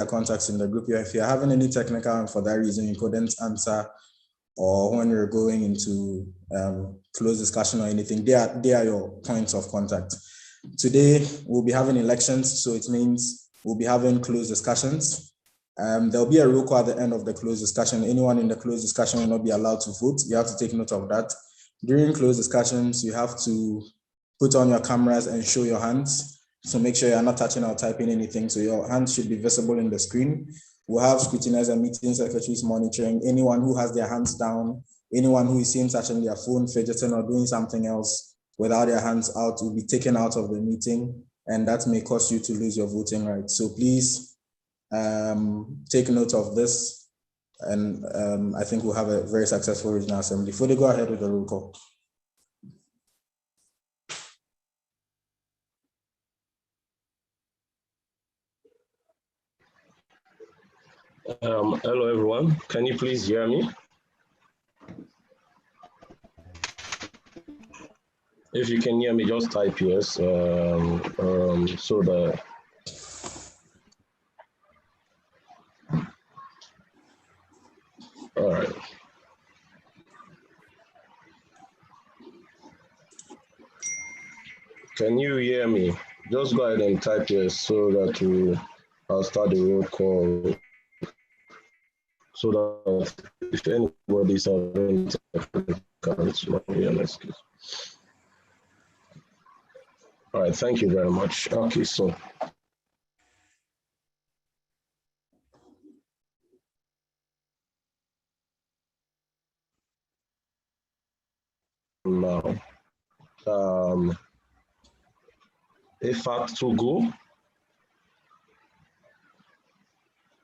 contacts in the group. If you're having any technical and for that reason you couldn't answer, or when you're going into closed discussion or anything, they are your points of contact. Today, we'll be having elections, so it means we'll be having closed discussions. There'll be a roll call at the end of the closed discussion. Anyone in the closed discussion will not be allowed to vote. You have to take note of that. During closed discussions, you have to put on your cameras and show your hands. So make sure you're not touching or typing anything. So your hands should be visible in the screen. We'll have scrutineers and meeting secretaries monitoring anyone who has their hands down, anyone who is seen touching their phone, fidgeting, or doing something else without their hands out will be taken out of the meeting, and that may cause you to lose your voting rights. So please take note of this, and I think we'll have a very successful regional assembly. Before they go ahead with the roll call. Hello everyone, can you please hear me? If you can hear me, just type yes, so that all right. Can you hear me? Just go ahead and type yes so that I'll start the roll call. So that if anybody's having it's not be an excuse. All right, thank you very much. Okay, so now AFAT Togo.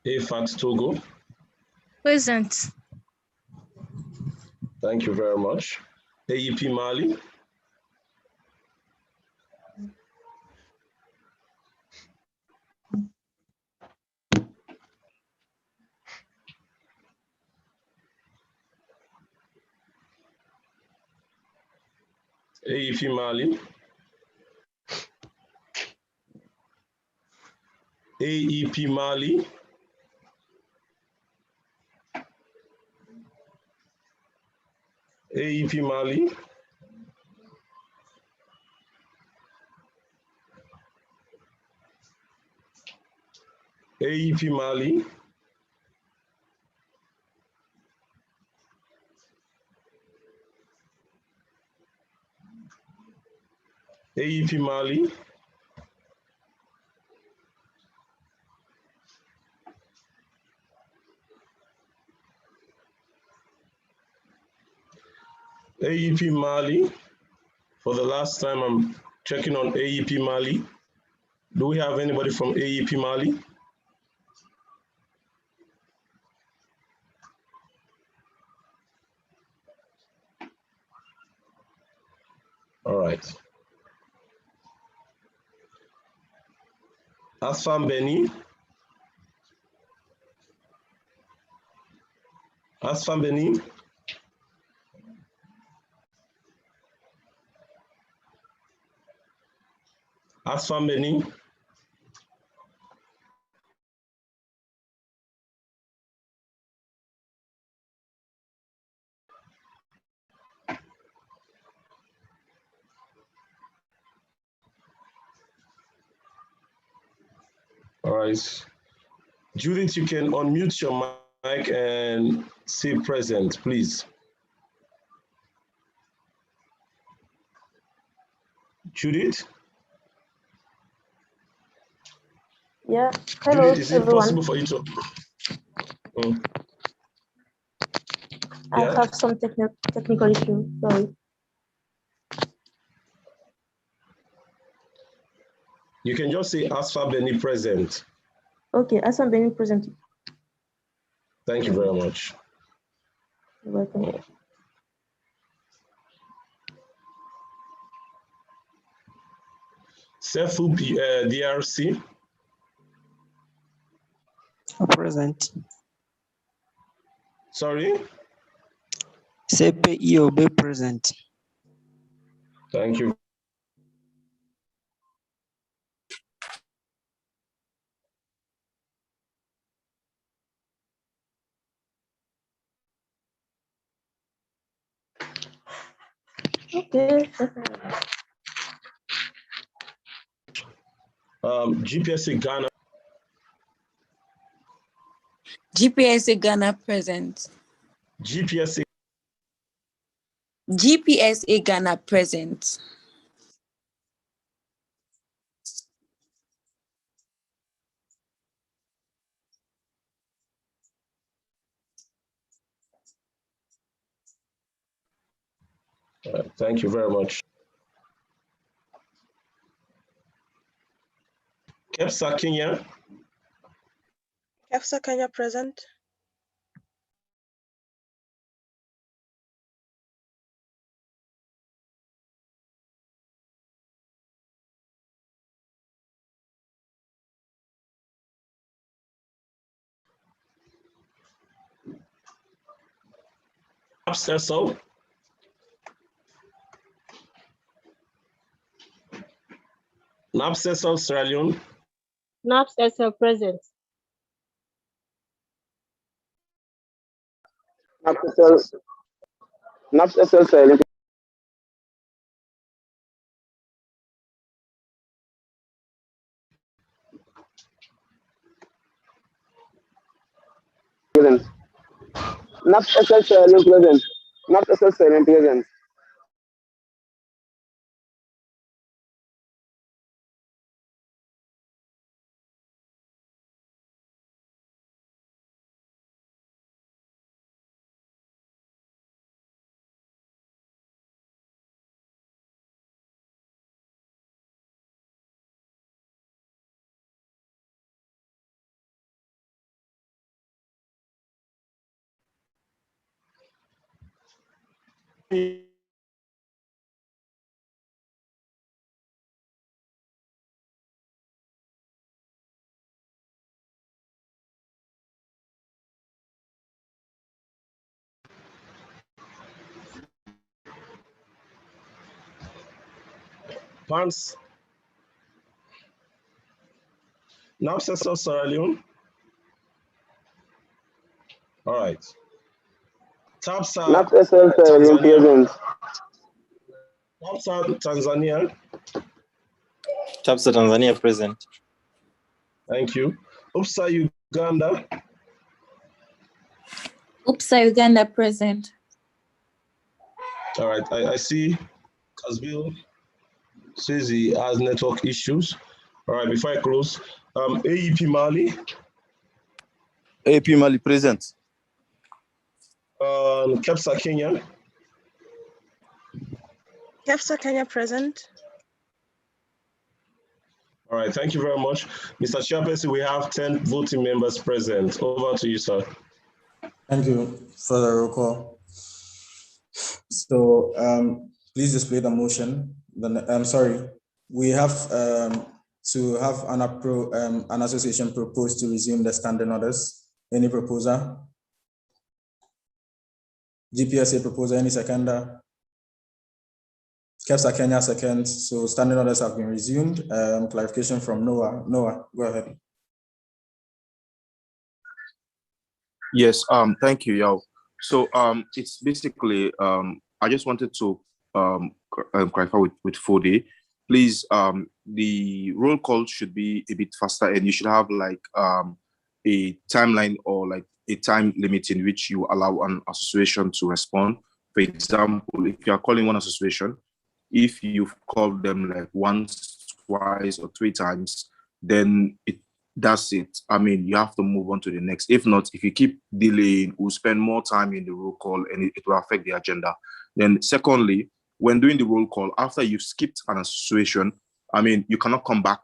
AFAT Togo. Present. Thank you very much. AEP Mali. AEP Mali. AEP Mali. AEP Mali. AEP Mali. AEP Mali. AEP Mali. For the last time, I'm checking on AEP Mali. Do we have anybody from AEP Mali? All right. Asfam Beni. Asfam Beni. Asfam Beni. All right. Judith, you can unmute your mic and say present, please. Judith? Yeah, hello, Judith, is it everyone. possible for you to? I have some technical issue, sorry. You can just say Asfa Beni present. Okay, Asfa Beni present. Thank you very much. You're welcome. Sefu DRC. Present. Sorry? Sepe EOB present. Thank you. Okay. GPSA Ghana. GPSA Ghana present. GPSA. GPSA Ghana present. Thank you very much. Kepsa Kenya. Kepsa Kenya present. Cecil. Cecil Sierra Leone. Cecil present. Cecil Sierra Leone. Present. Cecil Sierra Leone present. Cecil Sierra Leone present. Pants. Cecil Sierra Leone. All right. Tapsa Cecil Sierra Leone present. Tapsa Tanzania. Tapsa Tanzania present. Thank you. UPSA Uganda. UPSA Uganda present. All right. I see Kasbil says he has network issues. All right. Before I close, AEP Mali. AEP Mali present. Kepsa Kenya. Kepsa Kenya present. All right, thank you very much. Mr. Chairperson, we have 10 voting members present. Over to you, sir. Thank you for the roll call. So please display the motion. I'm sorry. We have to have an association propose to resume the standing orders. Any proposer? GPSA proposer, any seconder? Kepsa Kenya second. So standing orders have been resumed. Clarification from Noah. Noah, go ahead. Yes, thank you, Yao. So it's basically I just wanted to clarify with Fode. Please, the roll call should be a bit faster, and you should have like a timeline or like a time limit in which you allow an association to respond. For example, if you are calling one association, if you've called them like once, twice, or three times, then that's it. I mean, you have to move on to the next. If not, if you keep delaying, we'll spend more time in the roll call and it will affect the agenda. Then secondly, when doing the roll call, after you've skipped an association, I mean, you cannot come back.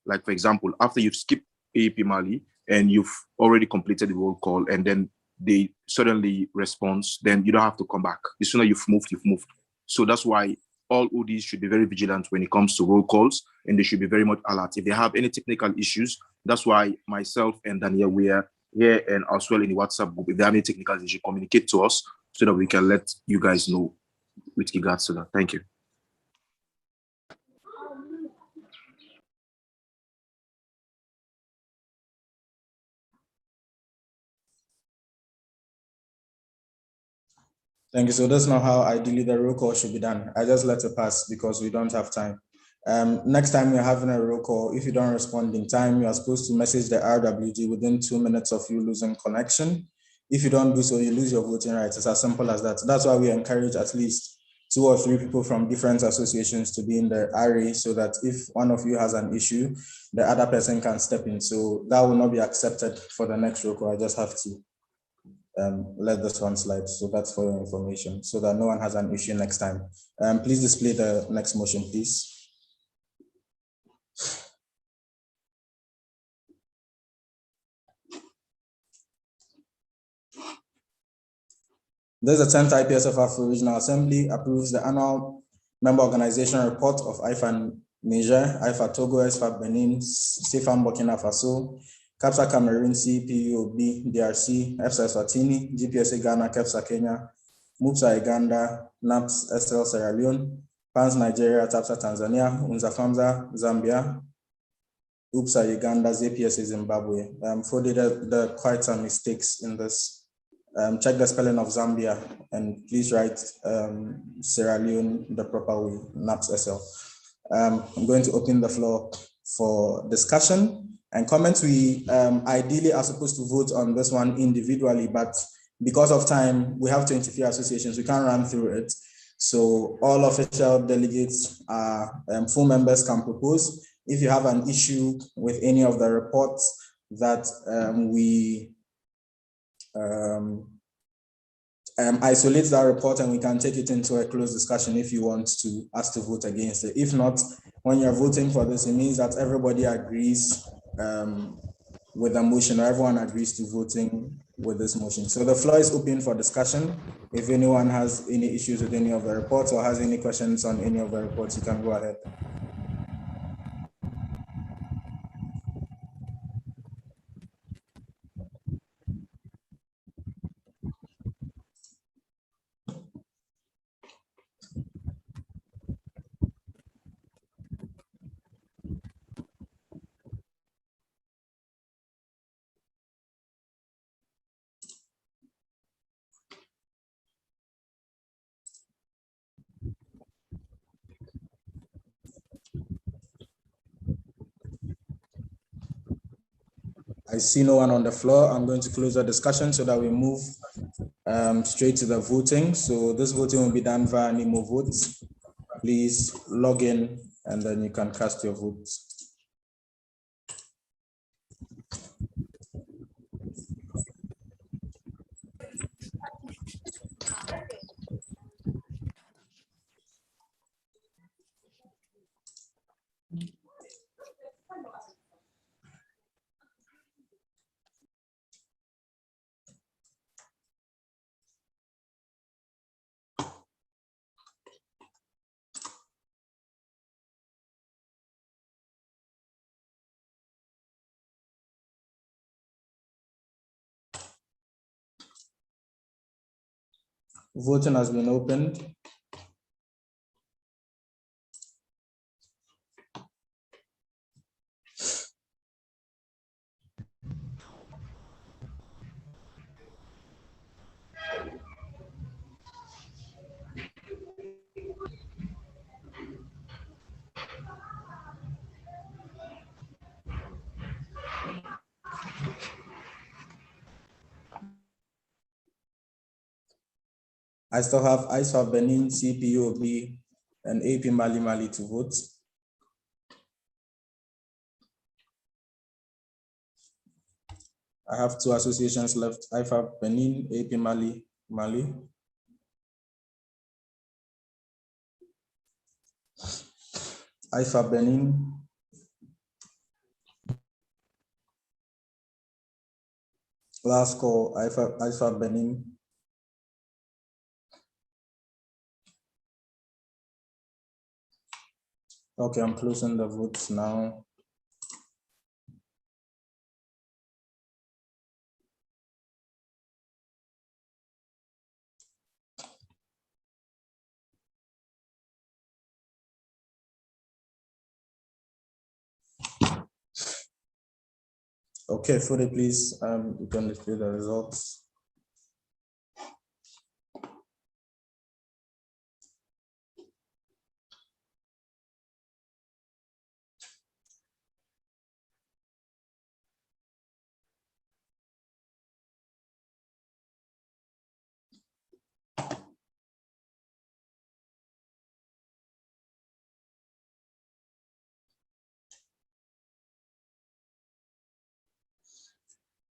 Like, for example, after you've skipped AEP Mali and you've already completed the roll call and then they suddenly respond, then you don't have to come back. The sooner you've moved, you've moved. So that's why all ODs should be very vigilant when it comes to roll calls, and they should be very much alert. If they have any technical issues, that's why myself and Daniel, we are here and as well in the WhatsApp group. If they have any technical issues, they should communicate to us so that we can let you guys know with regards to that. Thank you. Thank you. So that's not how ideally the roll call should be done. I just let it pass because we don't have time. Next time you're having a roll call, if you don't respond in time, you are supposed to message the RWG within 2 minutes of you losing connection. If you don't do so, you lose your voting rights. It's as simple as that. That's why we encourage at least 2 or 3 people from different associations to be in the array so that if one of you has an issue, the other person can step in. So that will not be accepted for the next roll call. I just have to let this one slide. So that's for your information so that no one has an issue next time. Please display the next motion, please. This is the 10th IPSF AfRO Regional Assembly approves the annual member organization report of IFA Niger, IFA Togo, IFA Benin, CFAM Burkina Faso, CAPSA Cameroon, CPUOB, DRC, EFSA Eswatini, GPSA Ghana, CAPSA Kenya, MUPSA Uganda, NAPS SL Sierra Leone, PANS Nigeria, TAPSA Tanzania, UNZA FAMSA Zambia, UPSA Uganda, ZPSA Zimbabwe. For there are quite some mistakes in this. Check the spelling of Zambia and please write Sierra Leone the proper way, NAPS SL. I'm going to open the floor for discussion and comments. We ideally are supposed to vote on this one individually, but because of time, we have 23 associations. We can't run through it. So all official delegates, full members can propose. If you have an issue with any of the reports that we isolate that report and we can take it into a closed discussion if you want to us to vote against it. If not, when you're voting for this, it means that everybody agrees with the motion, or everyone agrees to voting with this motion. So the floor is open for discussion. If anyone has any issues with any of the reports or has any questions on any of the reports, you can go ahead. I see no one on the floor. I'm going to close the discussion so that we move straight to the voting. So this voting will be done via Nemo votes. Please log in and then you can cast your votes. Voting has been opened. I still have ISFA Benin, CPUOB, and AP Mali to vote. I have 2 associations left, IFA Benin, AP Mali. IFA Benin. Last call, IFA Benin. Okay, I'm closing the votes now. Okay, Fude, please, you can display the results.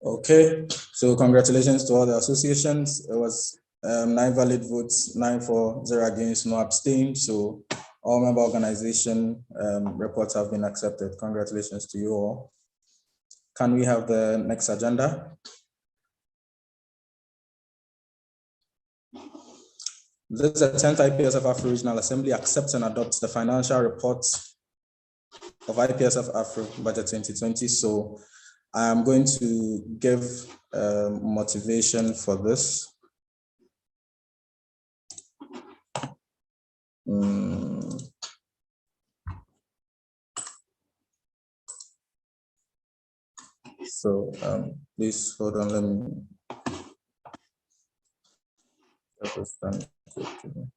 Okay, so congratulations to all the associations. It was 9 valid votes, 9 for, 0 against, no abstain. So all member organization reports have been accepted. Congratulations to you all. Can we have the next agenda? This is the 10th IPSF AfRO Regional Assembly accepts and adopts the financial reports of IPSF AfRO Budget 2020. So I am going to give motivation for this. So please hold on, let me get this done quickly.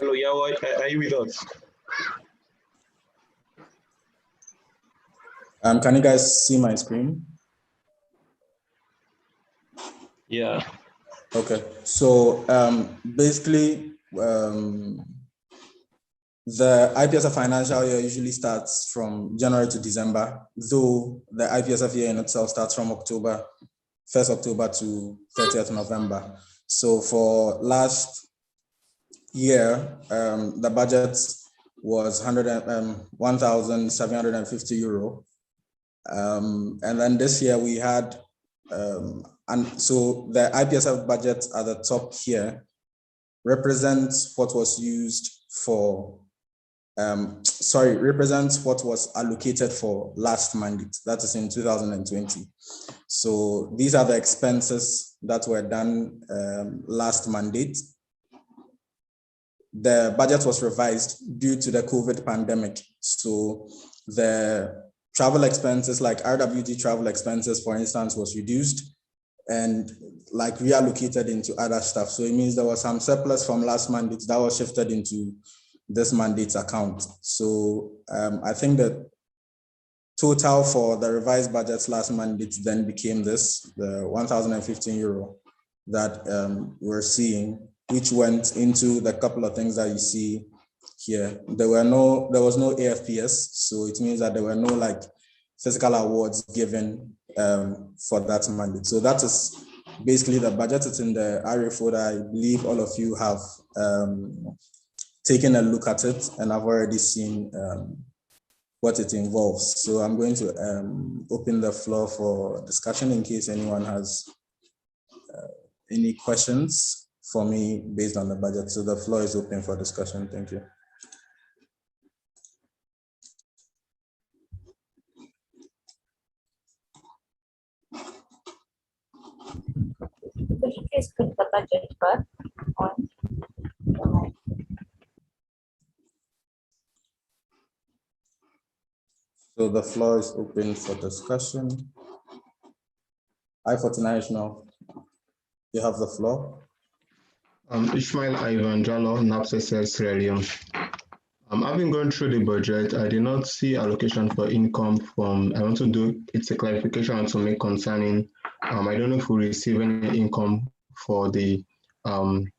Hello, Yawai, are you with us? Can you guys see my screen? Yeah. Okay, so basically, the IPSF financial year usually starts from January to December, though the IPSF year in itself starts from October, 1st October to 30th November. So for last year, the budget was 1,750 euro. And then this year we had, and so the IPSF budget at the top here represents what was used for, represents what was allocated for last mandate, that is in 2020. So these are the expenses that were done last mandate. The budget was revised due to the COVID pandemic. So the travel expenses, like RWD travel expenses, for instance, was reduced and like reallocated into other stuff. So it means there was some surplus from last mandate that was shifted into this mandate's account. So I think that total for the revised budgets last mandate then became this, the 1,015 euro that we're seeing, which went into the couple of things that you see here. There was no AFPS, so it means that there were no like physical awards given for that mandate. So that is basically the budget. It's in the RA folder. I believe all of you have taken a look at it and I've already seen what it involves. So I'm going to open the floor for discussion in case anyone has any questions for me based on the budget. So the floor is open for discussion. Thank you. Could you please put the budget back on? So the floor is open for discussion. I-49 Regional, you have the floor. Ishmael Ivan Jalo, NAPSSL Sierra Leone. I've been going through the budget. I did not see allocation for income from, I want to do, it's a clarification to make concerning, I don't know if we receive any income for during the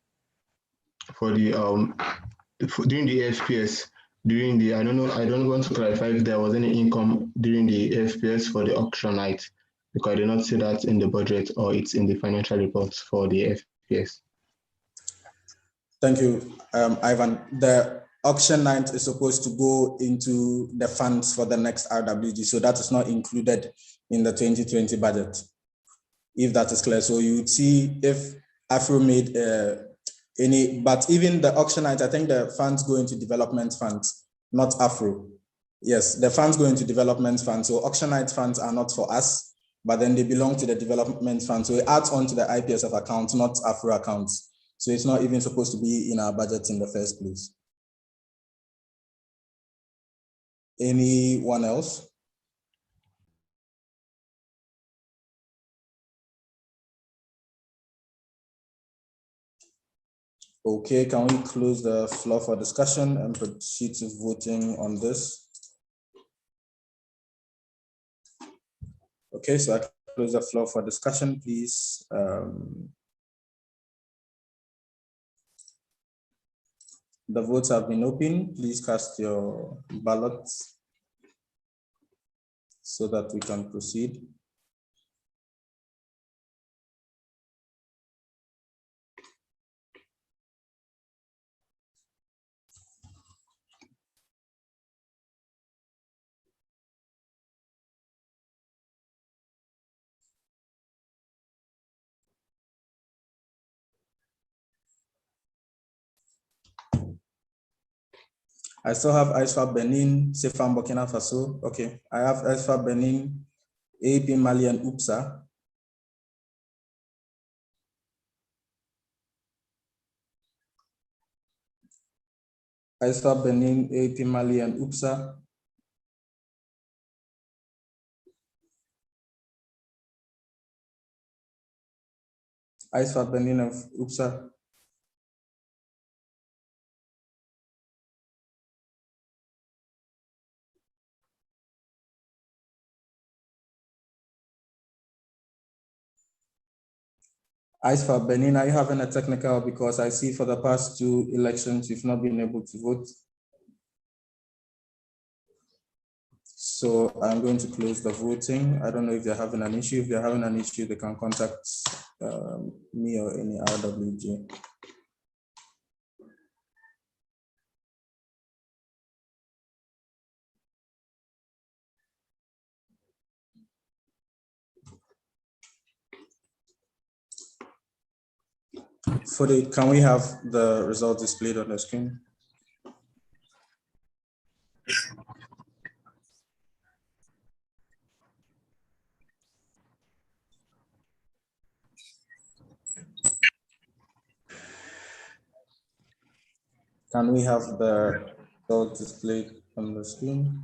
FPS during the, I don't want to clarify if there was any income during the FPS for the auction night, because I did not see that in the budget or it's in the financial reports for the FPS. Thank you, Ivan. The auction night is supposed to go into the funds for the next RWG, so that is not included in the 2020 budget, if that is clear. So you would see if AfRO made any, but even the auction night, I think the funds go into development funds, not AfRO. Yes, the funds go into development funds. So auction night funds are not for us, but then they belong to the development fund. So it adds on to the IPSF account, not AfRO accounts. So it's not even supposed to be in our budget in the first place. Anyone else? Okay, can we close the floor for discussion and proceed to voting on this? Okay, so I close the floor for discussion, please. The votes have been open. Please cast your ballots so that we can proceed. I still have IPSF Benin, Sefam Burkina Faso. Okay, I have IPSF Benin, AP Mali and UPSA. IPSF Benin, AP Mali and UPSA. IPSF Benin and UPSA. IPSF Benin, are you having a technical? Because I see for the past two elections, you've not been able to vote. So I'm going to close the voting. I don't know if they're having an issue. If they're having an issue, they can contact me or any RWG. Can we have the result displayed on the screen? Can we have the result displayed on the screen?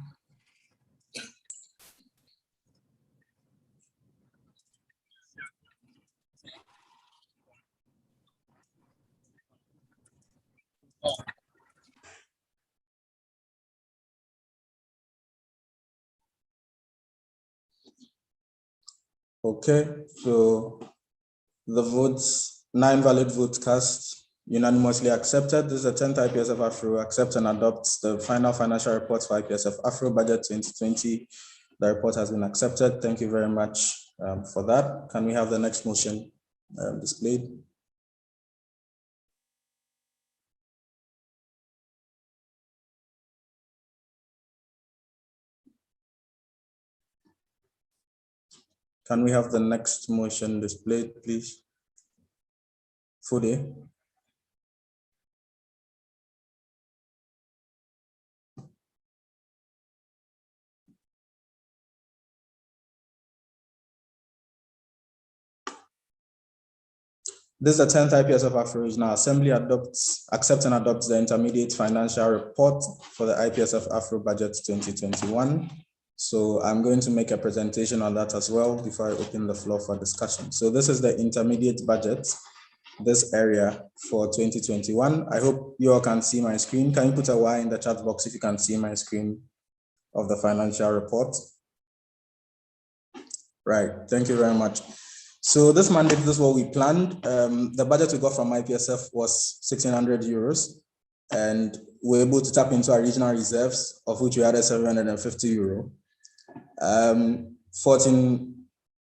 Okay, so the votes, 9 valid votes cast, unanimously accepted. This is the 10th IPSF AfRO accepts and adopts the final financial reports for IPSF AfRO budget 2020. The report has been accepted. Thank you very much for that. Can we have the next motion displayed? Can we have the next motion displayed, please? Fude. This is the 10th IPSF AfRO Regional Assembly accepts and adopts the intermediate financial report for the IPSF AfRO budget 2021. So I'm going to make a presentation on that as well before I open the floor for discussion. So this is the intermediate budget, this area for 2021. I hope you all can see my screen. Can you put a Y in the chat box if you can see my screen of the financial report? Right, thank you very much. So this mandate, this is what we planned. The budget we got from IPSF was 1,600 euros. and we're able to tap into our regional reserves, of which we added €750.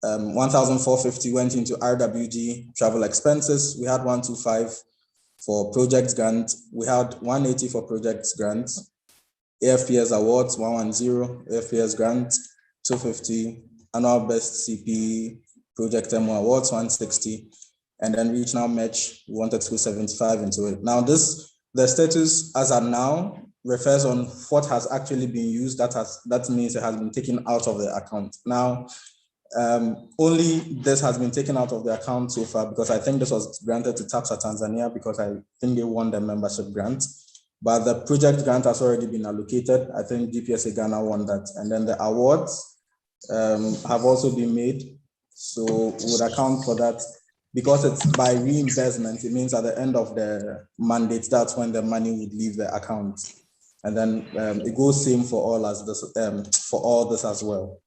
1,450 went into RWG travel expenses. We had 125 for project grant. We had 180 for project grants. AFPS awards 110, AFPS grant 250, annual best CP project MO awards 160, and then regional match we wanted to put 75 into it. Now the status as of now refers on what has actually been used. That means it has been taken out of the account. Now, only this has been taken out of the account so far because I think this was granted to TAPSA Tanzania because I think they won the membership grant. But the project grant has already been allocated. I think GPSA Ghana won that. And then the awards have also been made. So we would account for that. Because it's by reimbursement, it means at the end of the mandate, that's when the money would leave the account. And then it goes same for all as this, for all this as well.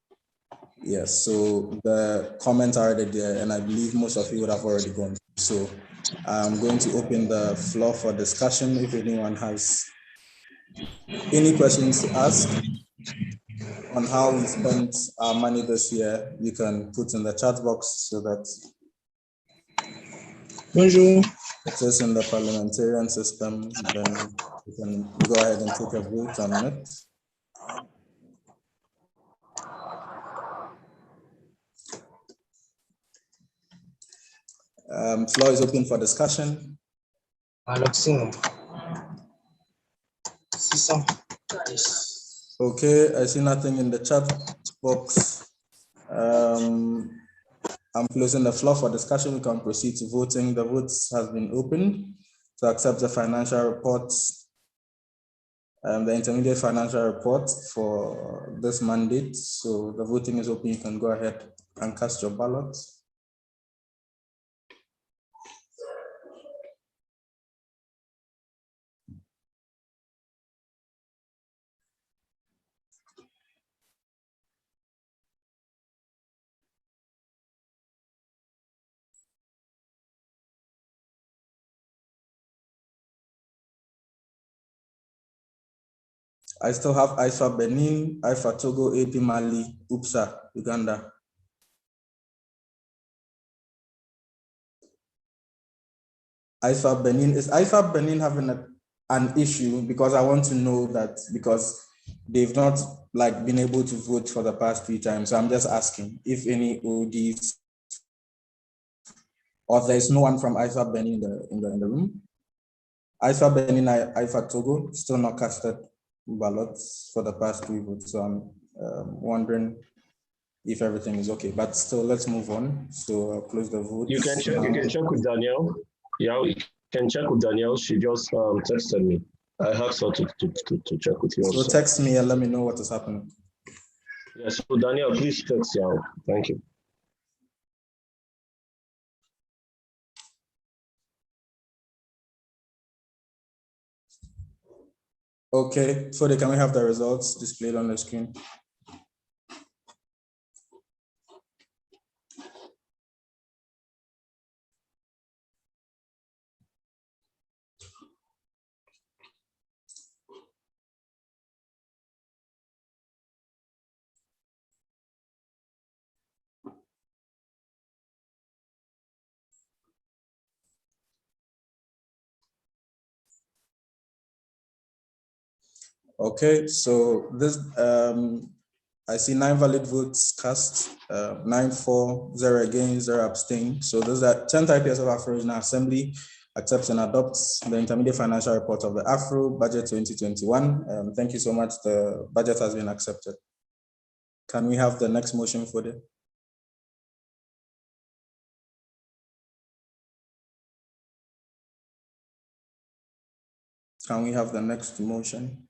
Yes, so the comments are already there, and I believe most of you would have already gone. So I'm going to open the floor for discussion. If anyone has any questions to ask on how we spent our money this year, you can put in the chat box so that Bonjour. it is in the parliamentarian system. Then you can go ahead and take a vote on it. Floor is open for discussion. Okay, I see nothing in the chat box. I'm closing the floor for discussion. We can proceed to voting. The votes has been opened to accept the financial reports, the intermediate financial report for this mandate. So the voting is open. You can go ahead and cast your ballots. I still have IFA Benin, IFA Togo, AP Mali, UPSA, Uganda. IFA Benin, is IFA Benin having an issue? Because I want to know that because they've not been able to vote for the past 3 times. So I'm just asking if any ODs or there's no one from IFA Benin in the room. IFA Benin, IFA Togo still not casted ballots for the past 3 votes. So I'm wondering if everything is okay, but still let's move on. So I'll close the vote. You can check with Danielle. Yeah, you can check with Danielle. She just texted me. I asked her to check with you. So also. text me and let me know what is happening. Yes, so Danielle, please text Yao. Thank you. Okay, so can we have the results displayed on the screen? Okay, so this I see 9 valid votes cast, 9 for, 0 against, 0 abstain. So this is the 10th IPSF AfRO Regional Assembly accepts and adopts the intermediate financial report of the AfRO budget 2021. Thank you so much. The budget has been accepted. Can we have the next motion for the? Can we have the next motion?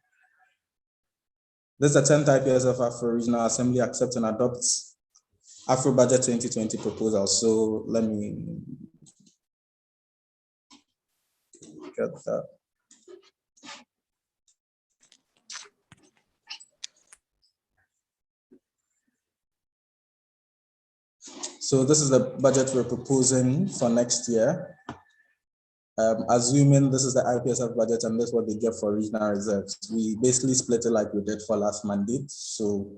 This is the 10th IPSF AfRO Regional Assembly accepts and adopts AfRO Budget 2020 proposal. So let me get that. So this is the budget we're proposing for next year. Assuming this is the IPSF budget and this is what they get for regional reserves, we basically split it like we did for last mandate. So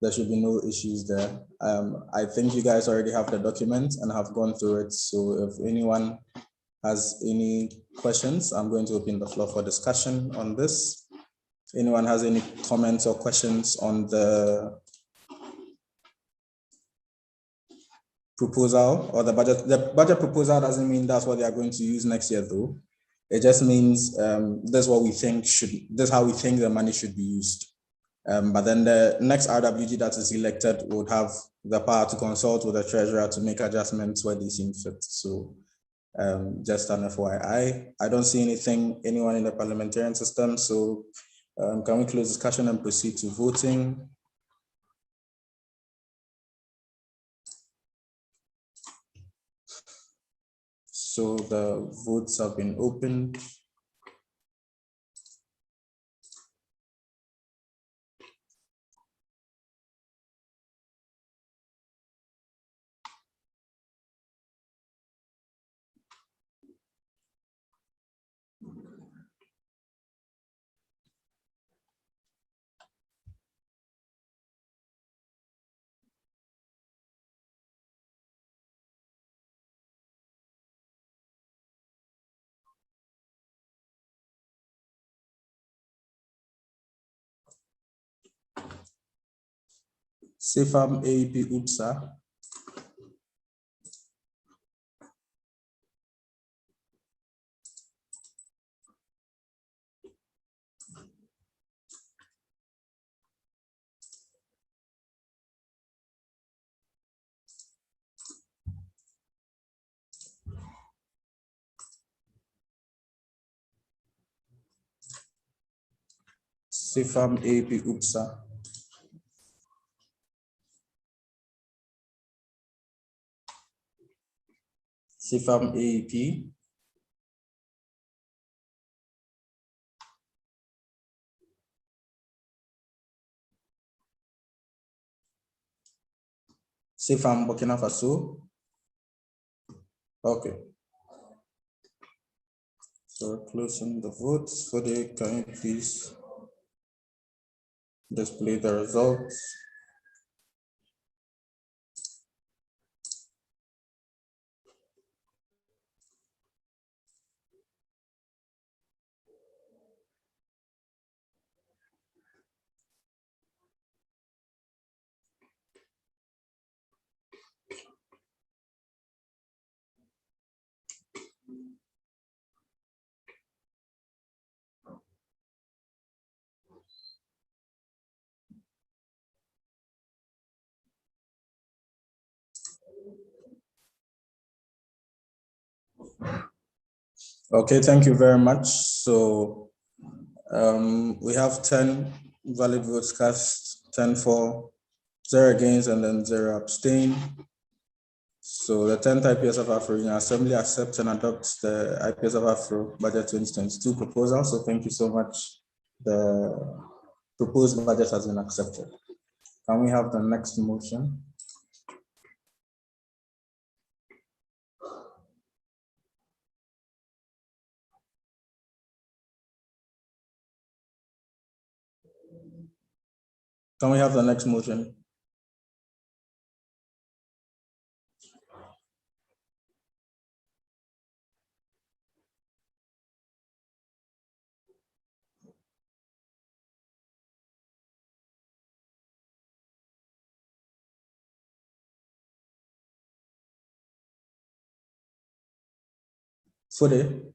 there should be no issues there. I think you guys already have the document and have gone through it. So if anyone has any questions, I'm going to open the floor for discussion on this. Anyone has any comments or questions on the proposal or the budget? The budget proposal doesn't mean that's what they are going to use next year, though. It just means this is what we think this is how we think the money should be used. But then the next RWG that is elected would have the power to consult with the treasurer to make adjustments where they seem fit. So just an FYI, I don't see anyone in the parliamentarian system. So can we close discussion and proceed to voting? So the votes have been opened. CFAM AEP UPSA. CFAM AEP UPSA. CFAM AEP. CFAM Burkina Faso. Okay. So closing the votes. For the, can you please display the results? Okay, thank you very much. So we have 10 valid votes cast, 10 for, 0 against, and then 0 abstain. So the 10th IPSF AfRO Regional Assembly accepts and adopts the IPSF AfRO Budget 2022 proposal. So thank you so much. The proposed budget has been accepted. Can we have the next motion? Can we have the next motion? Fode?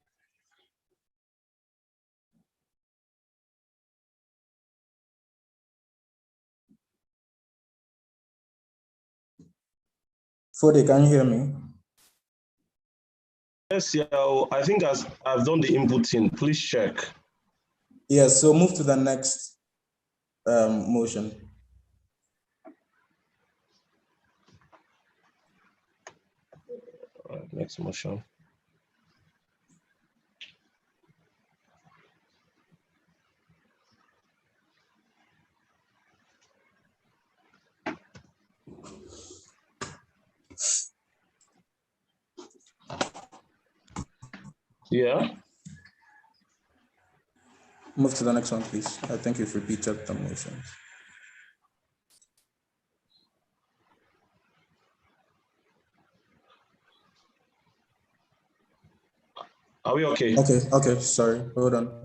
Fode, can you hear me? Yes, yeah, I think I've done the inputting. Please check. Yes, so move to the next motion. All right, next motion. Yeah. Move to the next one, please. I think you've repeated the motions. Are we okay? Okay, sorry, hold on.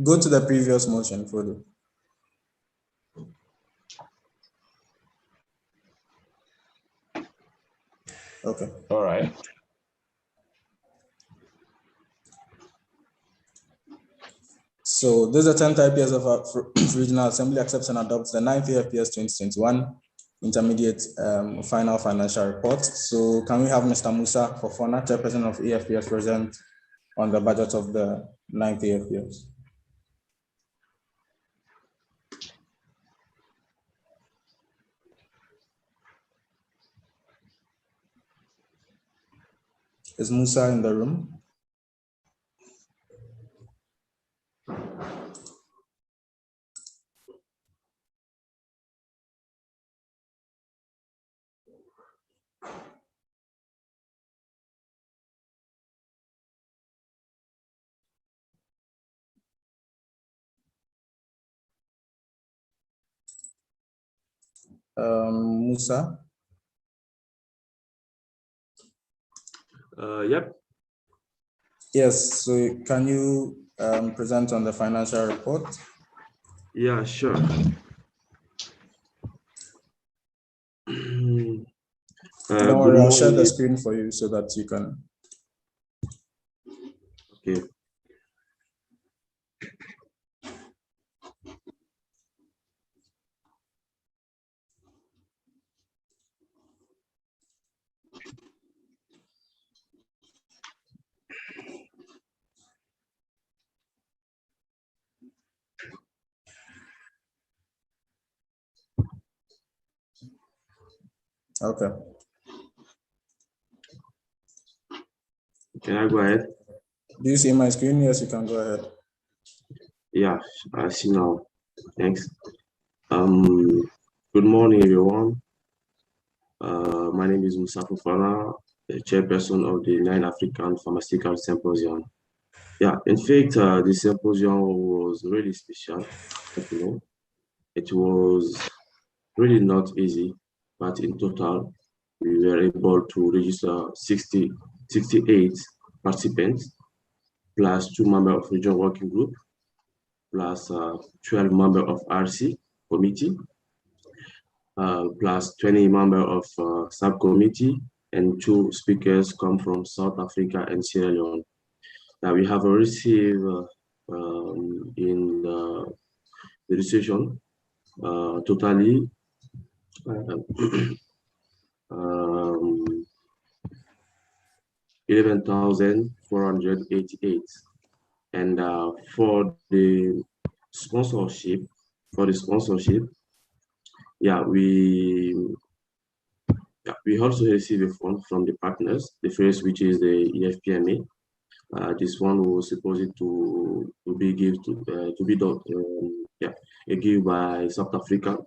Go to the previous motion, Follow. Okay. All right. So this is the 10th IPSF AfRO Regional Assembly accepts and adopts the 9th IPS 2021 intermediate final financial report. So can we have Mr. Musa Fofana, Chairperson of AFPS, present on the budget of the 9th AFPS? Is Musa in the room? Musa? Yep. Yes, so can you present on the financial report? Yeah, sure. Don't worry, I'll share the screen for you so that you can. Okay. Okay. Can I go ahead? Do you see my screen? Yes, you can go ahead. Yeah, I see now. Thanks. Good morning, everyone. My name is Musa Fofana, the chairperson of the 9th African Pharmaceutical Symposium. Yeah, in fact, the symposium was really special. You know, it was really not easy, but in total, we were able to register 68 participants, plus 2 members of regional working group, plus 12 members of RC committee, plus 20 members of subcommittee, and 2 speakers come from South Africa and Sierra Leone. We have received in the registration totally 11,488, and for the sponsorship, yeah, we also receive a fund from the partners. The first, which is the EFPMA. This one was supposed to be given to be done, a gift by South Africa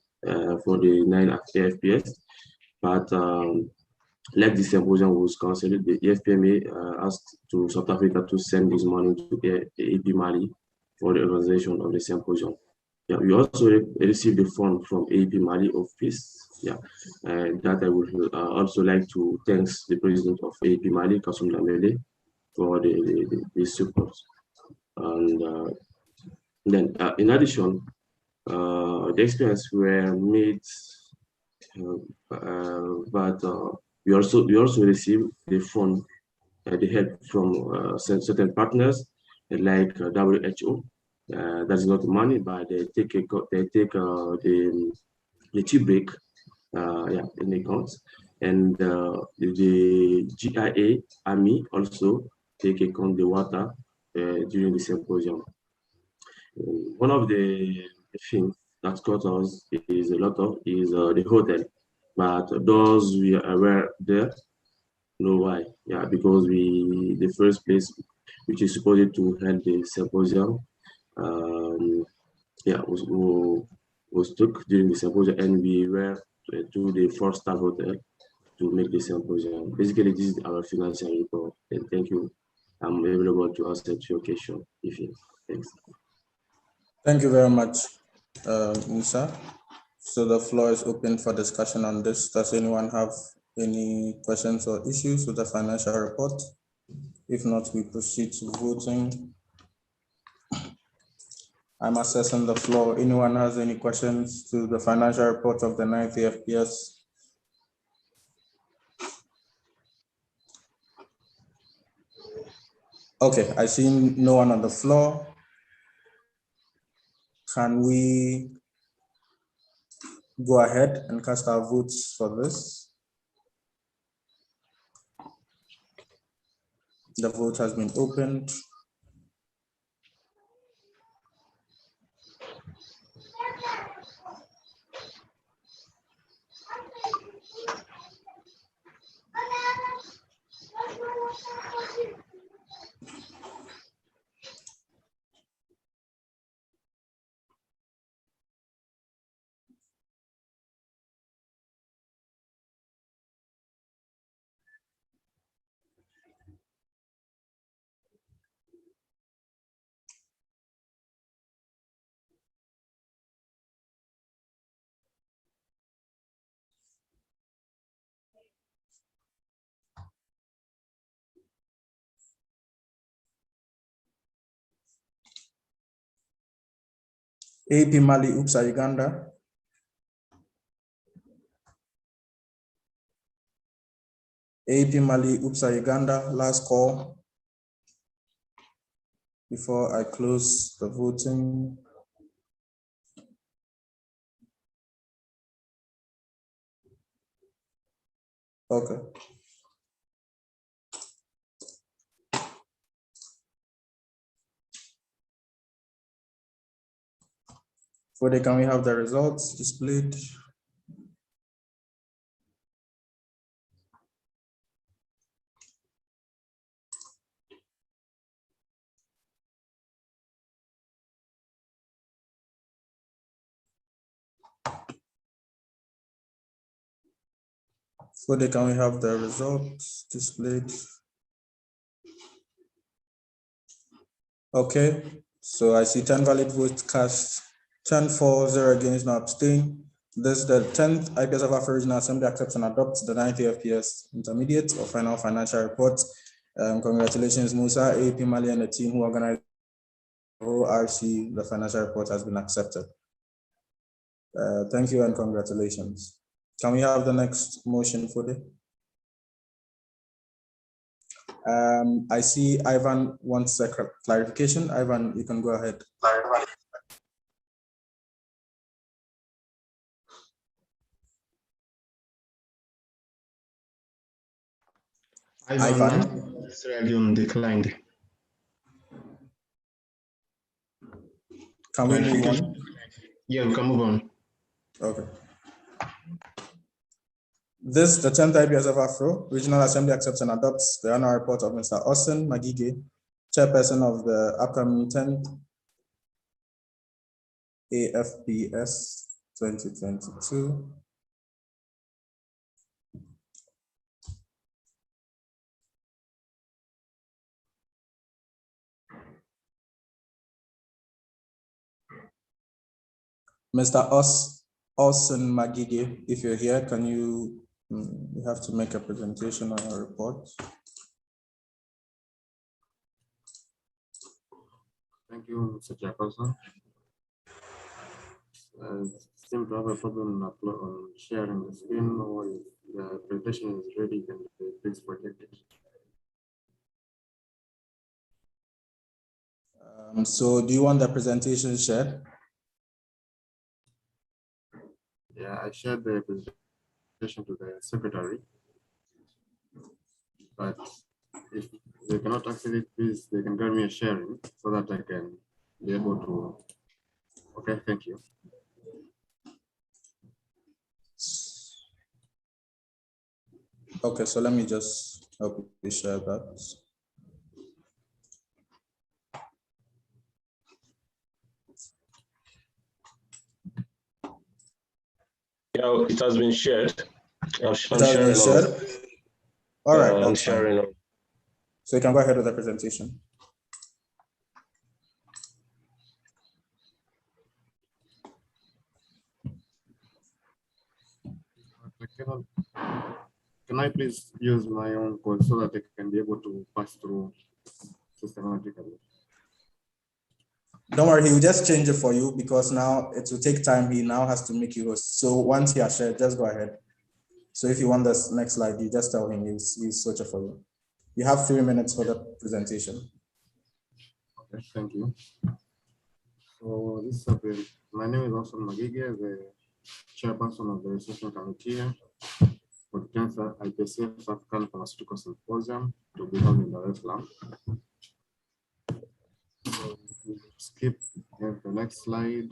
for the 9th AFPS, but like the symposium was cancelled, the EFPMA asked to South Africa to send this money to AP Mali for the organization of the symposium. Yeah, we also received the fund from AP Mali office. Yeah, that I would also like to thank the president of AP Mali, Kasum Lamele, for the support. And then, in addition, the experience were made, but we also received the fund, the help from certain partners like WHO. That's not money, but they take the tea break, in the accounts, and the GIA Army also take account the water during the symposium. One of the things that caught us is the hotel, but those we were there know why. Yeah, because the first place which is supposed to hold the symposium, was took during the symposium, and we were to the 4-star hotel to make the symposium. Basically, this is our financial report. And thank you. I'm available to answer your question if you. Thanks. Thank you very much, Musa. So the floor is open for discussion on this. Does anyone have any questions or issues with the financial report? If not, we proceed to voting. I'm assessing the floor. Anyone has any questions to the financial report of the 9th AFPS? Okay, I see no one on the floor. Can we go ahead and cast our votes for this? The vote has been opened. AP Mali Upsa Uganda. AP Mali Upsa Uganda, last call before I close the voting. Okay. Further, can we have the results displayed? Further, can we have the results displayed? Okay, so I see 10 valid votes cast, 10 for, 0 against, no abstain. This is the 10th IPSF AfRO Regional Assembly accepts and adopts the 9th AFPS Intermediate or Final Financial Report. Congratulations, Musa, AP Mali, and the team who organized ORC. The financial report has been accepted. Thank you and congratulations. Can we have the next motion for the? I see Ivan wants a clarification. Ivan, you can go ahead. Ivan Australian declined. Can we move on? Yeah, we can move on. Okay. This, the 10th IPSF AfRO Regional Assembly accepts and adopts the annual report of Mr. Austin Magige, chairperson of the upcoming 10th AFPS 2022. Mr. Austin Magige, if you're here, can you have to make a presentation on your report? Thank you, Mr. Chairperson. Seem to have a problem on sharing the screen, or if the presentation is ready, then please protect it. So do you want the presentation shared? Yeah, I shared the presentation to the secretary, but if they cannot access it, please, they can grant me a sharing so that I can be able to. Okay, thank you. Okay, so let me just help you share that. Yeah, it has been shared. I'm It has been shared. All right, I'm that's fine. sharing. So you can go ahead with the presentation. Can I please use my own code so that I can be able to pass through systematically? Don't worry, he will just change it for you because now it will take time. He now has to make you host. So once he has shared, just go ahead. So if you want this next slide, you just tell him he's switcher for you. You have 3 minutes for the presentation. Okay, thank you. So this is my name is Austin Magige, the chairperson of the reception committee for the 10th IPSF African Pharmaceutical Symposium to be held in Dar es Salaam. So skip the next slide.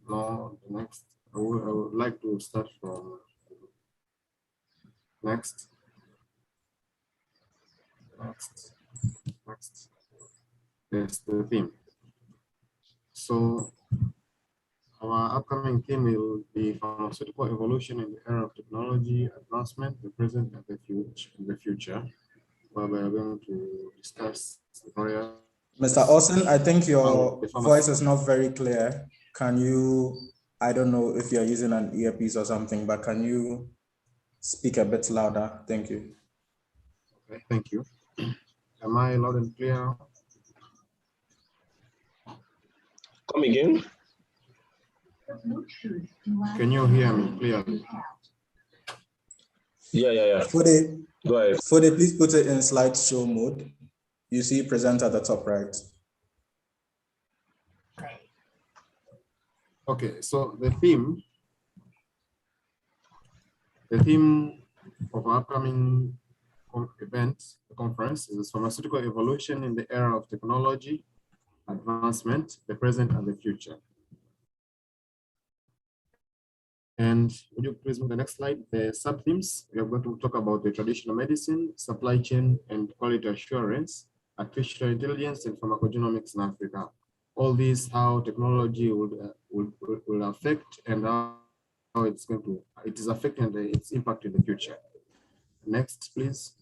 No, the next. I would like to start from next. Yes, the theme. So our upcoming theme will be pharmaceutical evolution in the era of technology advancement, the present and the future, where we are going to discuss the various. Mr. Olsen, I think your voice is not very clear. Can you, I don't know if you're using an earpiece or something, but can you speak a bit louder? Thank you. Okay, thank you. Am I loud and clear? Come again. Can you hear me clearly? Yeah. Go ahead. Fode, please put it in slideshow mode. You see present at the top right. Okay, so the theme of our upcoming event, the conference, is pharmaceutical evolution in the era of technology advancement, the present and the future. And would you please move the next slide? The sub-themes, we are going to talk about the traditional medicine, supply chain and quality assurance, artificial intelligence and pharmacogenomics in Africa. All these, how technology will affect and how it is affecting its impact in the future. Next, please.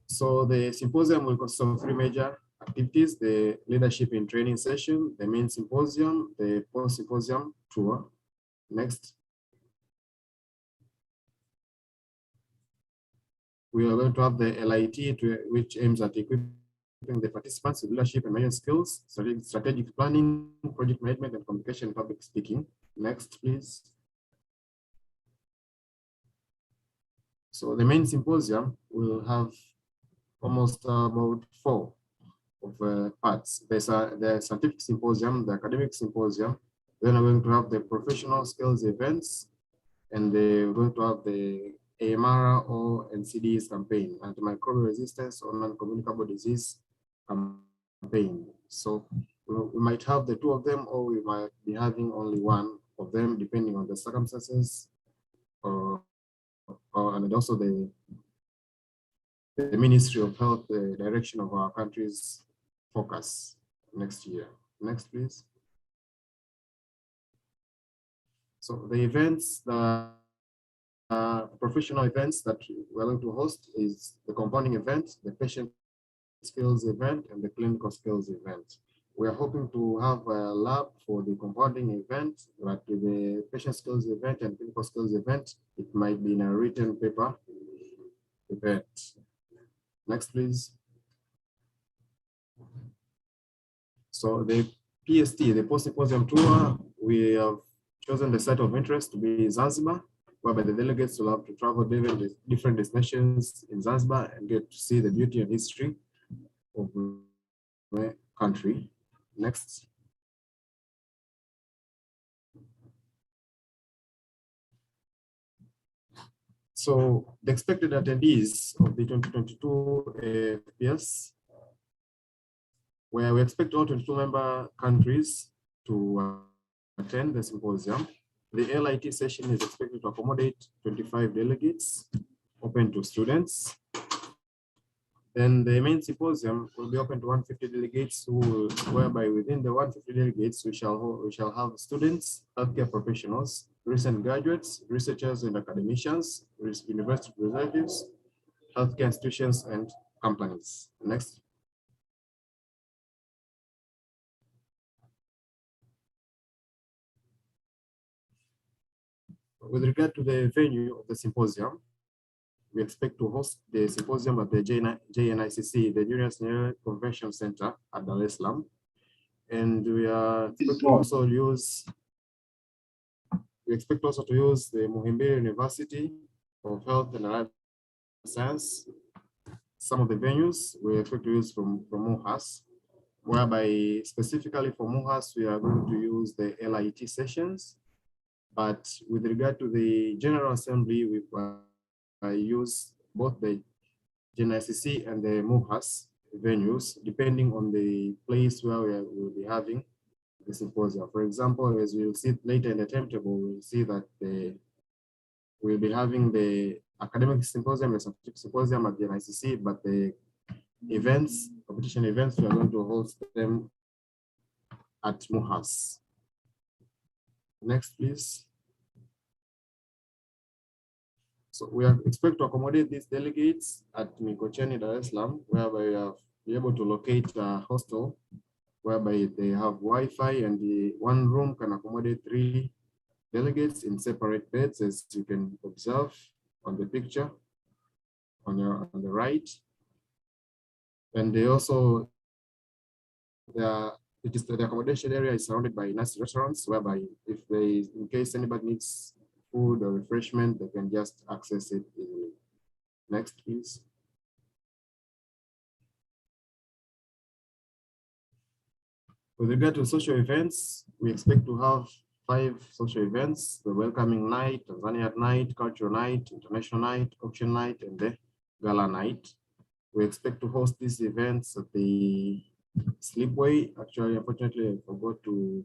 So the symposium will consist of 3 major activities: the leadership in training session, the main symposium, the post-symposium tour. Next. We are going to have the LIT, which aims at equipping the participants with leadership and management skills, strategic planning, project management, and communication and public speaking. Next, please. So the main symposium will have almost about 4 of parts. There's the scientific symposium, the academic symposium. Then we're going to have the professional skills events, and we're going to have the AMR or NCD's campaign, antimicrobial resistance or non-communicable disease campaign. So we might have the 2 of them, or we might be having only 1 of them, depending on the circumstances, and also the Ministry of Health, the direction of our country's focus next year. Next, please. So the events, the professional events that we're going to host is the compounding event, the patient skills event, and the clinical skills event. We are hoping to have a lab for the compounding event, but with the patient skills event and clinical skills event, it might be in a written paper event. Next, please. So the PST, the post-symposium tour, we have chosen the site of interest to be Zanzibar, whereby the delegates will have to travel different destinations in Zanzibar and get to see the beauty and history of the country. Next. So the expected attendees of the 2022 AFPS, where we expect all 22 member countries to attend the symposium. The LIT session is expected to accommodate 25 delegates, open to students. Then the main symposium will be open to 150 delegates, whereby within the 150 delegates, we shall have students, healthcare professionals, recent graduates, researchers and academicians, university representatives, healthcare institutions, and companies. Next. With regard to the venue of the symposium, we expect to host the symposium at the JNICC, the Junior Senior Convention Center at Dar es Salaam. And we expect also to use the Muhimbili University of Health and Life Science. Some of the venues we expect to use from MUHAS, whereby specifically for MUHAS, we are going to use the LIT sessions. But with regard to the General Assembly, we use both the JNICC and the MUHAS venues, depending on the place where we will be having the symposium. For example, as we will see later in the timetable, we'll see that we'll be having the academic symposium and scientific symposium at the JNICC, but the events, competition events, we are going to host them at MUHAS. Next, please. So we expect to accommodate these delegates at Mikocheni, Dar es Salaam, whereby we are able to locate a hostel whereby they have Wi-Fi, and the one room can accommodate 3 delegates in separate beds, as you can observe on the picture on the right. And they also, the accommodation area is surrounded by nice restaurants, whereby in case anybody needs food or refreshment, they can just access it easily. Next, please. With regard to social events, we expect to have 5 social events: the welcoming night, Tanzania night, cultural night, international night, auction night, and the gala night. We expect to host these events at the Sleepway. Actually, unfortunately, I forgot to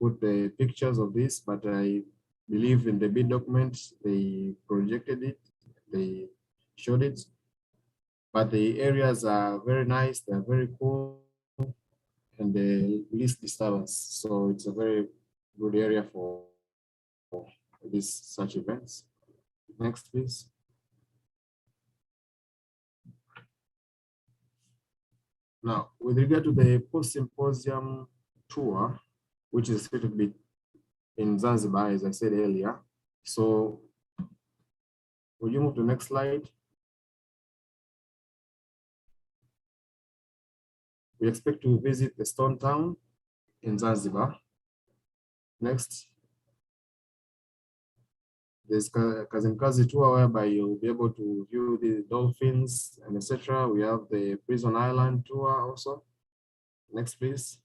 put the pictures of this, but I believe in the bid document, they projected it, they showed it. But the areas are very nice, they're very cool, and the least disturbance. So it's a very good area for such events. Next, please. Now, with regard to the post-symposium tour, which is expected to be in Zanzibar, as I said earlier. So, will you move to the next slide? We expect to visit the Stone Town in Zanzibar. Next. There's Kazimkazi tour, whereby you'll be able to view the dolphins and etc. We have the Prison Island tour also. Next, please.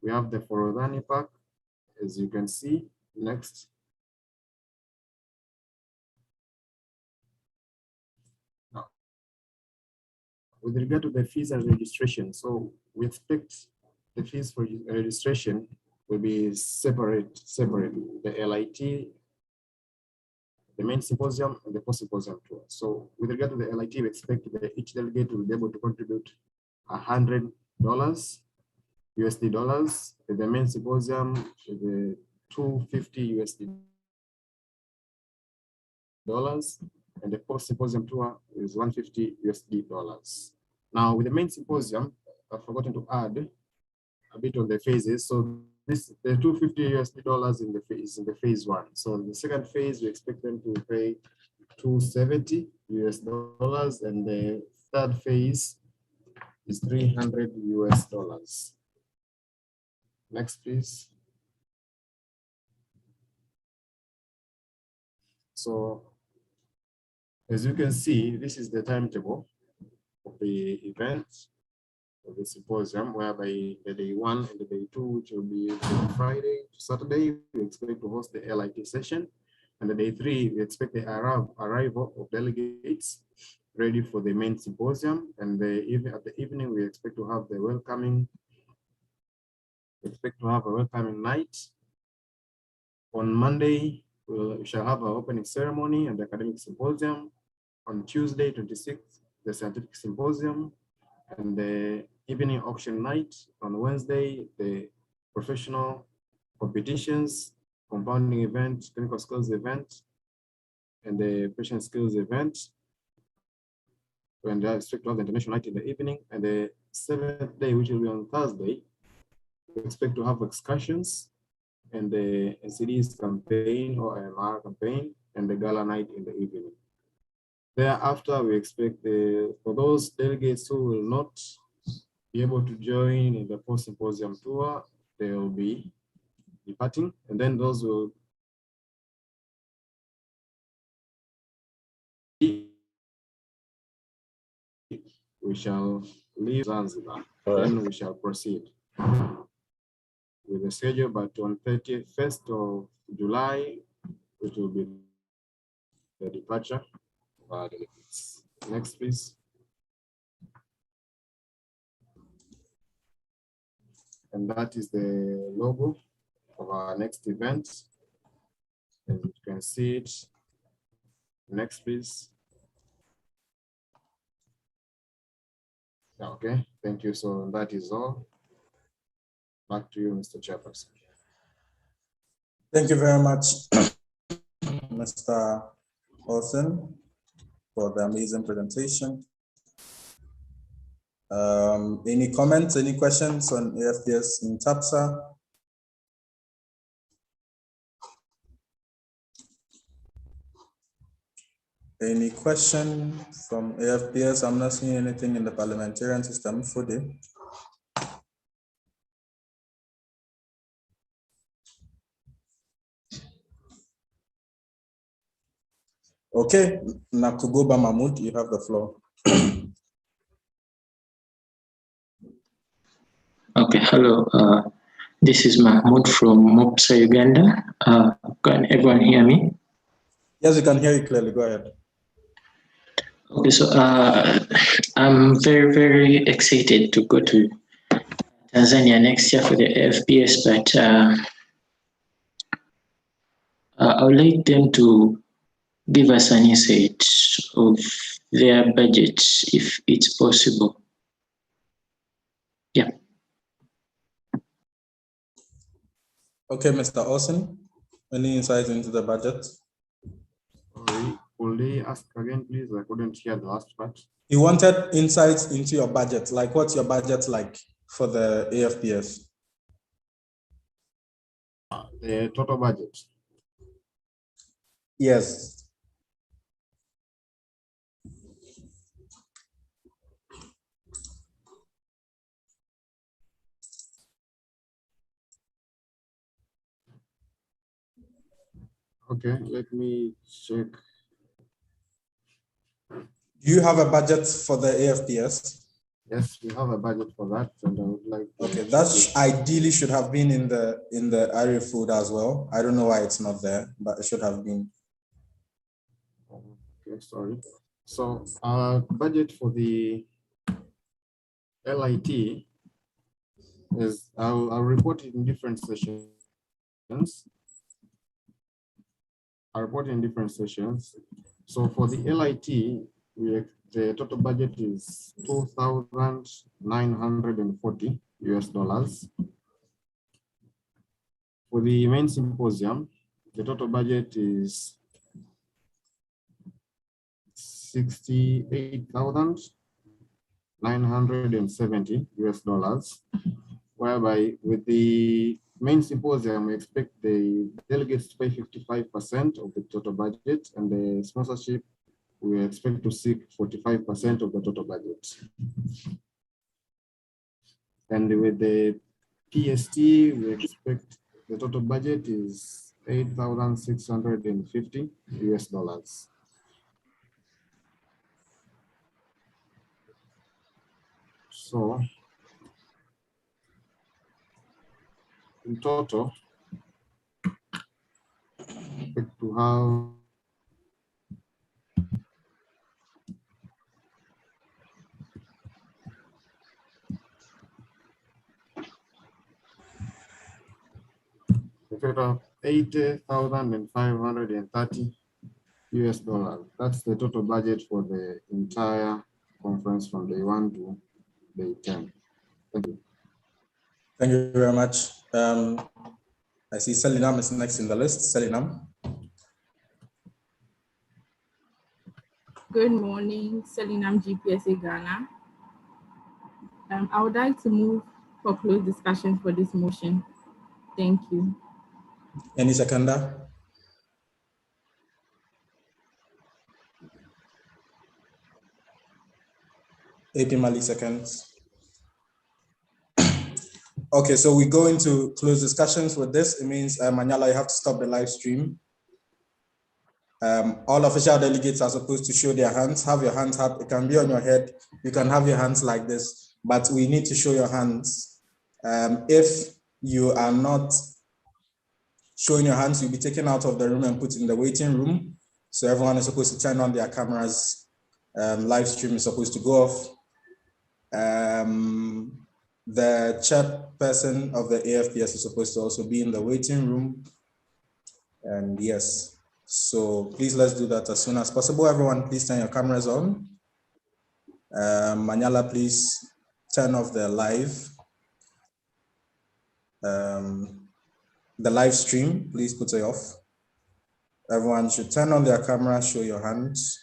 We have the Forodhani Park, as you can see. Next. Now, with regard to the fees and registration, so we expect the fees for registration will be separate. The LIT, the main symposium, and the post-symposium tour. So with regard to the LIT, we expect that each delegate will be able to contribute $100 USD dollars. The main symposium, the $250 USD dollars, and the post-symposium tour is $150 USD dollars. Now, with the main symposium, I've forgotten to add a bit on the phases. So the $250 USD dollars in the phase 1. So in the second phase, we expect them to pay $270 US dollars, and the third phase is $300 US dollars. Next, please. So as you can see, this is the timetable of the event, of the symposium, whereby the day 1 and the day 2, which will be from Friday to Saturday, we expect to host the LIT session. And the day 3, we expect the arrival of delegates ready for the main symposium. And at the evening, we expect to have the welcoming. We expect to have a welcoming night. On Monday, we shall have our opening ceremony and the academic symposium. On Tuesday, 26th, the scientific symposium, and the evening auction night. On Wednesday, the professional competitions, compounding event, clinical skills event, and the patient skills event. And I expect to have the international night in the evening. And the 7th day, which will be on Thursday, we expect to have excursions and the NCD's campaign or MR campaign and the gala night in the evening. Thereafter, we expect for those delegates who will not be able to join in the post-symposium tour, they will be departing, and then those will we shall leave Zanzibar. Then we shall proceed with the schedule, but on 31st of July, which will be the departure of our delegates. Next, please. And that is the logo of our next event. As you can see it. Next, please. Okay, thank you. So that is all. Back to you, Mr. Chairperson. Thank you very much, Mr. Olsen, for the amazing presentation. Any comments, any questions on AFPS in TAPSA? Any question from AFPS? I'm not seeing anything in the parliamentarian system for the. Okay, Nakugoba Mahmoud, you have the floor. Okay, hello. This is Mahmoud from Mopsa, Uganda. Can everyone hear me? Yes, we can hear you clearly. Go ahead. Okay, so I'm very, very excited to go to Tanzania next year for the AFPS, but I would like them to give us an insight of their budget, if it's possible. Yeah. Okay, Mr. Olsen, any insights into the budget? Sorry, will they ask again, please? I couldn't hear the last part. He wanted insights into your budget, like what's your budget like for the AFPS? The total budget. Yes. Okay, let me check. Do you have a budget for the AFPS? Yes, we have a budget for that, and I would like to. Okay, that ideally should have been in the area food as well. I don't know why it's not there, but it should have been. Okay, sorry. So our budget for the LIT is, I'll report it in different sessions. I'll report in different sessions. So for the LIT, the total budget is $2,940 US. For the main symposium, the total budget is $68,970 US, whereby with the main symposium, we expect the delegates to pay 55% of the total budget, and the sponsorship, we expect to seek 45% of the total budget. And with the PST, we expect the total budget is $8,650 US. So in total, expect to have $80,530 US. That's the total budget for the entire conference from day 1 to day 10. Thank you. Thank you very much. I see Selinam is next in the list. Selinam. Good morning, Selinam, GPSA Ghana. I would like to move for closed discussion for this motion. Thank you. Any seconder? AP Mali seconds. Okay, so we go into closed discussions with this. It means, Manyala, you have to stop the live stream. All official delegates are supposed to show their hands. Have your hands up. It can be on your head. You can have your hands like this, but we need to show your hands. If you are not showing your hands, you'll be taken out of the room and put in the waiting room. So everyone is supposed to turn on their cameras. Live stream is supposed to go off. The chairperson of the AFPS is supposed to also be in the waiting room. And yes, so please let's do that as soon as possible. Everyone, please turn your cameras on. Manyala, please turn off the live stream. Please put it off. Everyone should turn on their camera, show your hands.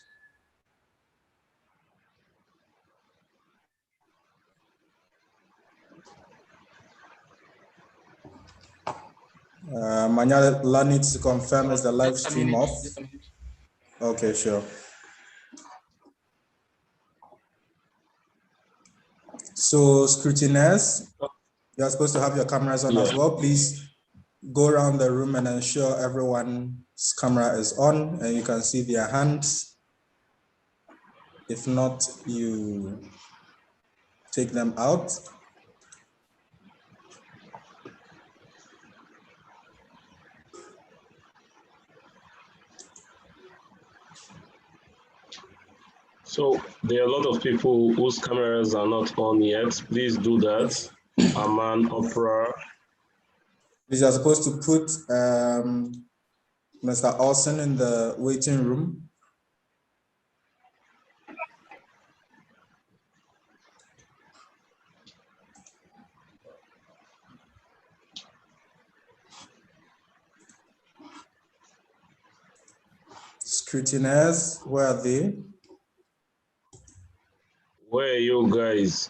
Manyala needs to confirm is the live stream off. Okay, sure. So scrutineers, you're supposed to have your cameras on as well. Please go around the room and ensure everyone's camera is on and you can see their hands. If not, you take them out. So there are a lot of people whose cameras are not on yet. Please do that. Aman, Opera. Please are supposed to put Mr. Olsen in the waiting room. Scrutineers, where are they? Where are you guys?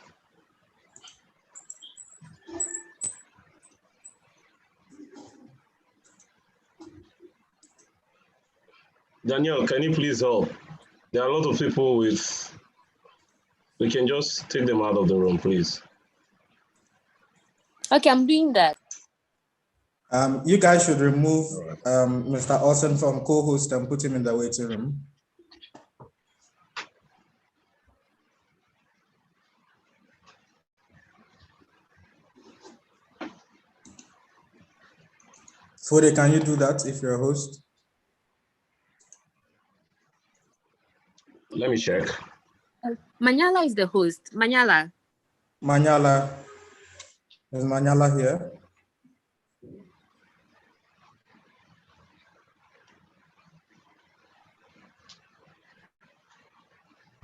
Daniel, can you please help? There are a lot of people with, we can just take them out of the room, please. Okay, I'm doing that. You guys should remove Mr. Olsen from co-host and put him in the waiting room. Fode, can you do that if you're a host? Let me check. Manyala is the host. Manyala. Manyala. Is Manyala here?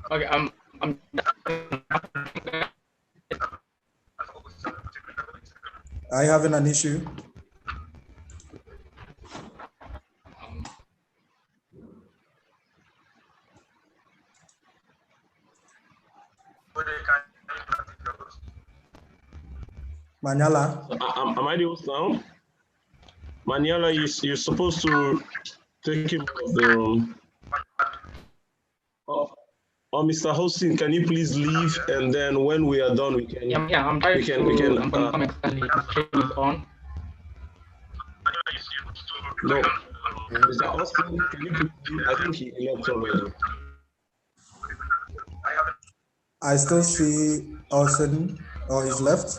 Okay, Are you having an issue? Manyala. Am I the host now? Manyala, you're supposed to take him off the room. Oh, Mr. Hosting, can you please leave? And then when we are done, we can. Yeah, I'm trying I'm on. No, Mr. Austin, can you please leave? I think he left already. I still see Olsen, or he's left.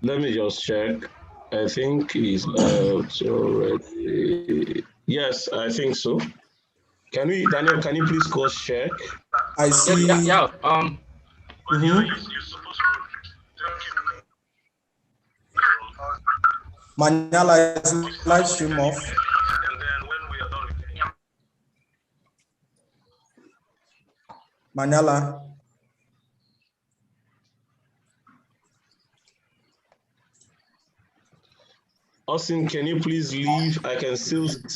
Let me just check. I think he's left already. Yes, I think so. Can we, Daniel, can you please cross check? I see. Yeah. Manyala, is live stream off? Manyala. Austin, can you please leave? I can still